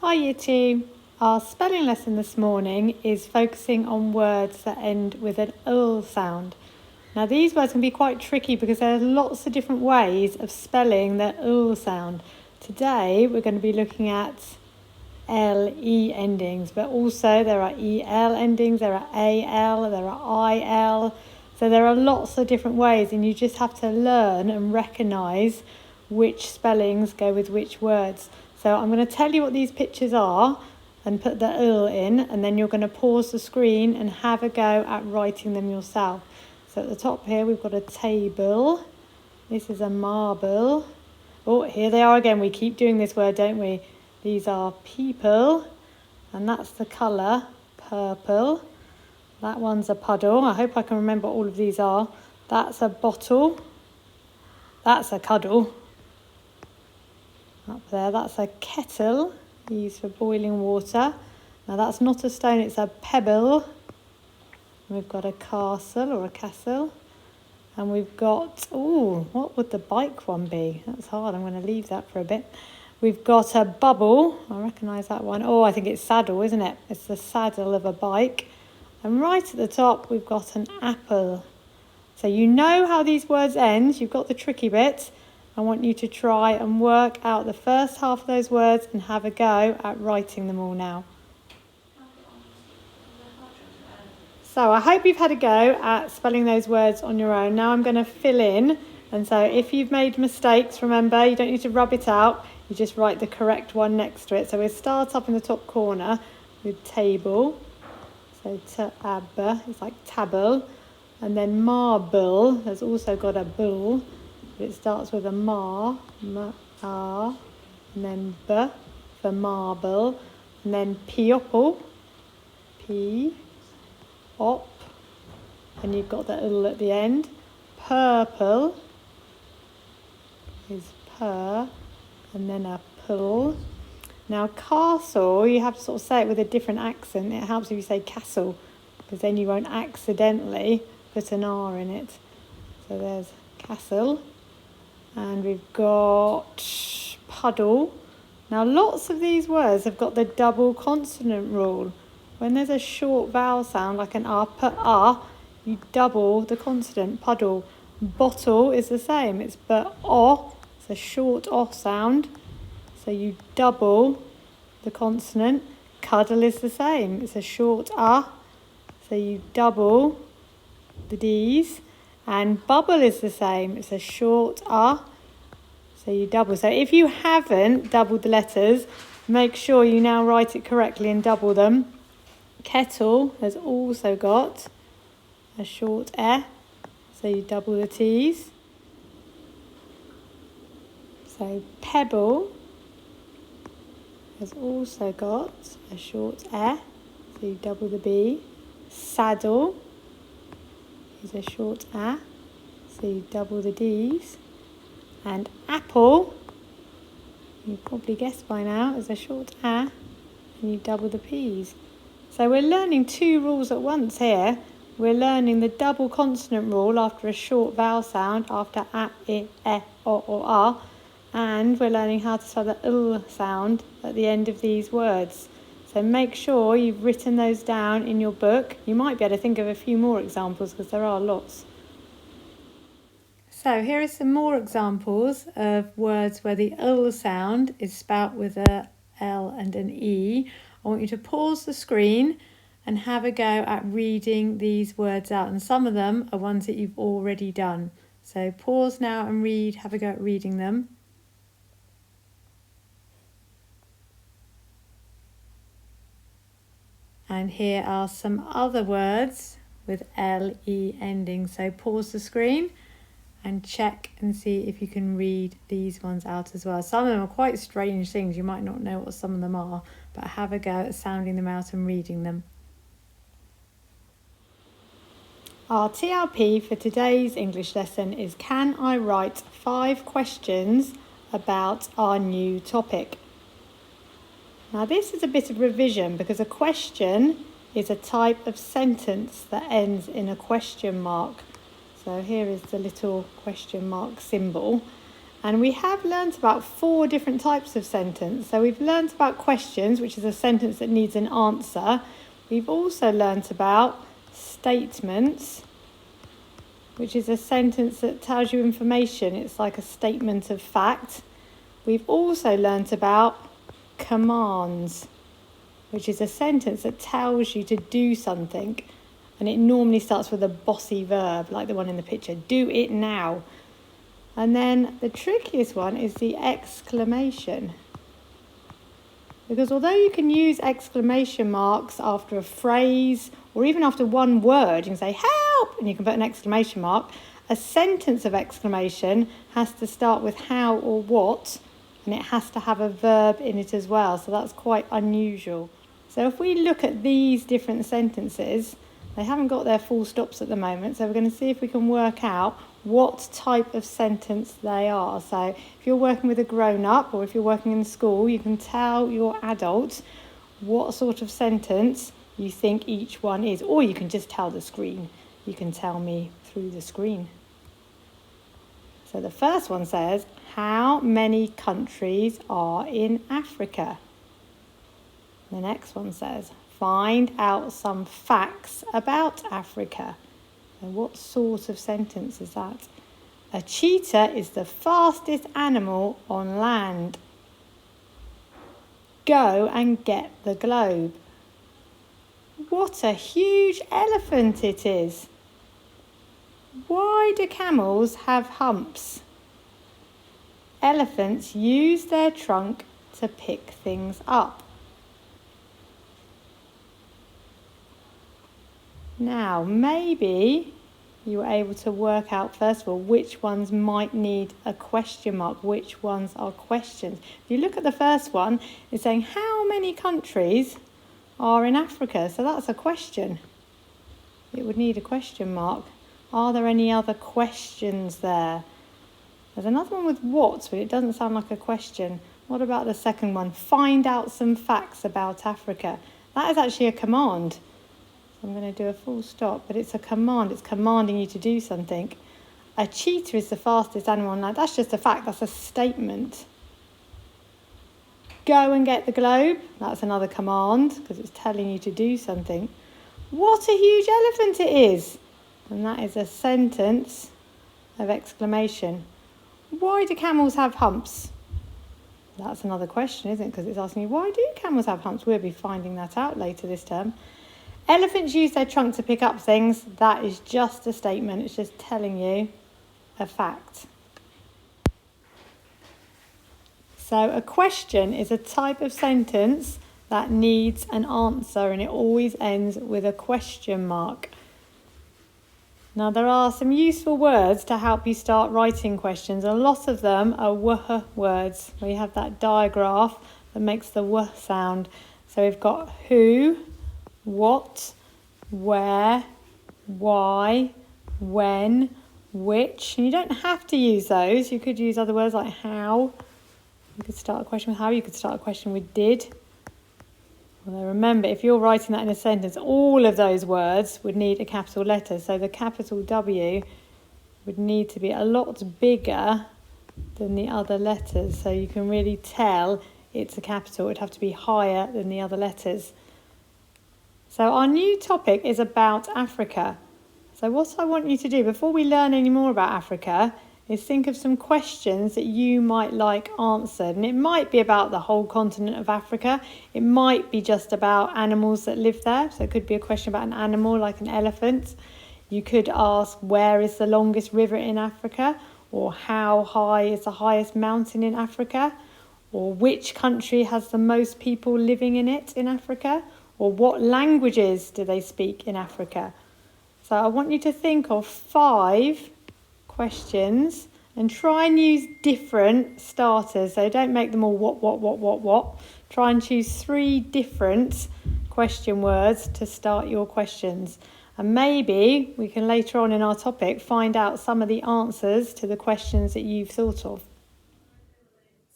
Hi Year 2. Our spelling lesson this morning is focusing on words that end with an ul sound. Now these words can be quite tricky because there are lots of different ways of spelling the ul sound. Today we're going to be looking at LE endings, but also there are EL endings, there are AL, there are IL. So there are lots of different ways and you just have to learn and recognise which spellings go with which words. So I'm going to tell you what these pictures are and put the ul in, and then you're going to pause the screen and have a go at writing them yourself. So at the top here we've got a table. This is a marble. Oh, here they are again. We keep doing this word, don't we? These are people, and that's the colour, purple. That one's a puddle. I hope I can remember what all of these are. That's a bottle. That's a cuddle. Up there, that's a kettle, used for boiling water. Now that's not a stone, it's a pebble. We've got a castle or a castle. And we've got, what would the bike one be? That's hard, I'm going to leave that for a bit. We've got a bubble, I recognise that one. Oh, I think it's saddle, isn't it? It's the saddle of a bike. And right at the top, we've got an apple. So you know how these words end, you've got the tricky bit. I want you to try and work out the first half of those words and have a go at writing them all now. So I hope you've had a go at spelling those words on your own. Now I'm going to fill in. And so if you've made mistakes, remember, you don't need to rub it out. You just write the correct one next to it. So we'll start up in the top corner with table. So tab, it's like table. And then marble has also got a bull. It starts with a ma, and then b for marble, and then piopple, p, op, and you've got the ul at the end. Purple is pur, and then a pull. Now castle, you have to sort of say it with a different accent. It helps if you say castle, because then you won't accidentally put an R in it. So there's castle. And we've got puddle. Now lots of these words have got the double consonant rule. When there's a short vowel sound like an R, put R, you double the consonant, puddle. Bottle is the same, it's but O, it's a short O sound, so you double the consonant. Cuddle is the same, it's a short A, so you double the D's. And bubble is the same, it's a short A, so you double. So if you haven't doubled the letters, make sure you now write it correctly and double them. Kettle has also got a short E, so you double the T's. So pebble has also got a short E, so you double the B. Saddle is a short A, so you double the D's. And apple, you probably guessed by now, is a short A, and you double the P's. So we're learning two rules at once here. We're learning the double consonant rule after a short vowel sound, after A, I, E, O, or R, and we're learning how to spell the ul sound at the end of these words. So make sure you've written those down in your book. You might be able to think of a few more examples because there are lots. So here are some more examples of words where the ul sound is spelt with a L and an E. I want you to pause the screen and have a go at reading these words out. And some of them are ones that you've already done. So pause now and have a go at reading them. And here are some other words with LE ending. So pause the screen and check and see if you can read these ones out as well. Some of them are quite strange things. You might not know what some of them are, but have a go at sounding them out and reading them. Our TLP for today's English lesson is, can I write 5 questions about our new topic? Now this is a bit of revision because a question is a type of sentence that ends in a question mark. So here is the little question mark symbol. And we have learnt about 4 different types of sentence. So we've learnt about questions, which is a sentence that needs an answer. We've also learnt about statements, which is a sentence that tells you information. It's like a statement of fact. We've also learnt about commands, which is a sentence that tells you to do something. And it normally starts with a bossy verb, like the one in the picture. Do it now. And then the trickiest one is the exclamation. Because although you can use exclamation marks after a phrase or even after one word, you can say help and you can put an exclamation mark, a sentence of exclamation has to start with how or what, and it has to have a verb in it as well. So that's quite unusual. So if we look at these different sentences, they haven't got their full stops at the moment, so we're going to see if we can work out what type of sentence they are. So if you're working with a grown-up or if you're working in school, you can tell your adult what sort of sentence you think each one is, or you can just tell the screen. You can tell me through the screen. So the first one says, how many countries are in Africa? The next one says, find out some facts about Africa. And what sort of sentence is that? A cheetah is the fastest animal on land. Go and get the globe. What a huge elephant it is. Why do camels have humps? Elephants use their trunk to pick things up. Now, maybe you were able to work out, first of all, which ones might need a question mark, which ones are questions. If you look at the first one, it's saying, how many countries are in Africa? So that's a question. It would need a question mark. Are there any other questions there? There's another one with what, but it doesn't sound like a question. What about the second one? Find out some facts about Africa. That is actually a command. I'm going to do a full stop, but it's a command. It's commanding you to do something. A cheetah is the fastest animal on land. That's just a fact. That's a statement. Go and get the globe. That's another command because it's telling you to do something. What a huge elephant it is. And that is a sentence of exclamation. Why do camels have humps? That's another question, isn't it? Because it's asking you, why do camels have humps? We'll be finding that out later this term. Elephants use their trunk to pick up things. That is just a statement. It's just telling you a fact. So a question is a type of sentence that needs an answer, and it always ends with a question mark. Now there are some useful words to help you start writing questions. A lot of them are w words, where you have that digraph that makes the w sound. So we've got who, what, where, why, when, which. And you don't have to use those. You could use other words like how. You could start a question with how. You could start a question with did. Well, remember, if you're writing that in a sentence, all of those words would need a capital letter. So the capital W would need to be a lot bigger than the other letters. So you can really tell it's a capital. It would have to be higher than the other letters. So our new topic is about Africa. So what I want you to do before we learn any more about Africa is think of some questions that you might like answered. And it might be about the whole continent of Africa. It might be just about animals that live there. So it could be a question about an animal like an elephant. You could ask, where is the longest river in Africa? Or how high is the highest mountain in Africa? Or which country has the most people living in it in Africa? Or what languages do they speak in Africa? So I want you to think of 5 questions and try and use different starters. So don't make them all what. Try and choose 3 different question words to start your questions. And maybe we can later on in our topic find out some of the answers to the questions that you've thought of.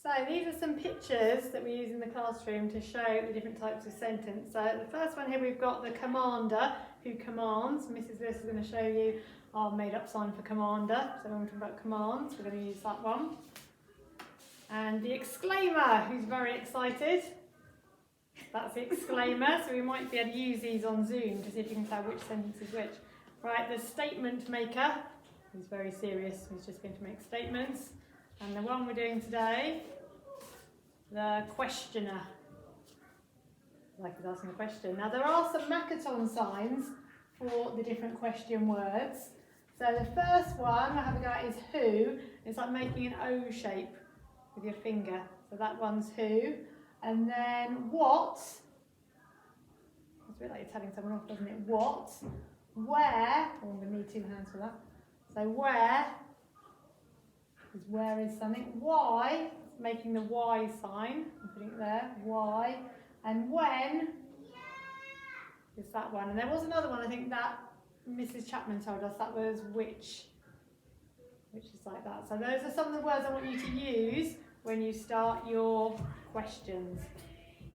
So these are some pictures that we use in the classroom to show the different types of sentence. So the first one here, we've got the commander who commands. Mrs. Lewis is going to show you our made up sign for commander. So when we talk about commands, we're going to use that one. And the exclaimer, who's very excited. That's the exclaimer, so we might be able to use these on Zoom to see if you can tell which sentence is which. Right, the statement maker, who's very serious, who's just going to make statements. And the one we're doing today, the questioner. Like he's asking a question. Now there are some Makaton signs for the different question words. So the first one I have a go at is who. It's like making an O shape with your finger. So that one's who. And then what. It's a bit like you're telling someone off, doesn't it? What. Where. Oh, I'm going to need 2 hands for that. So where is something. Why. It's making the Y sign. I'm putting it there. Why. And when is that one. And there was another one, I think, that Mrs. Chapman told us, that was which is like that. So those are some of the words I want you to use when you start your questions.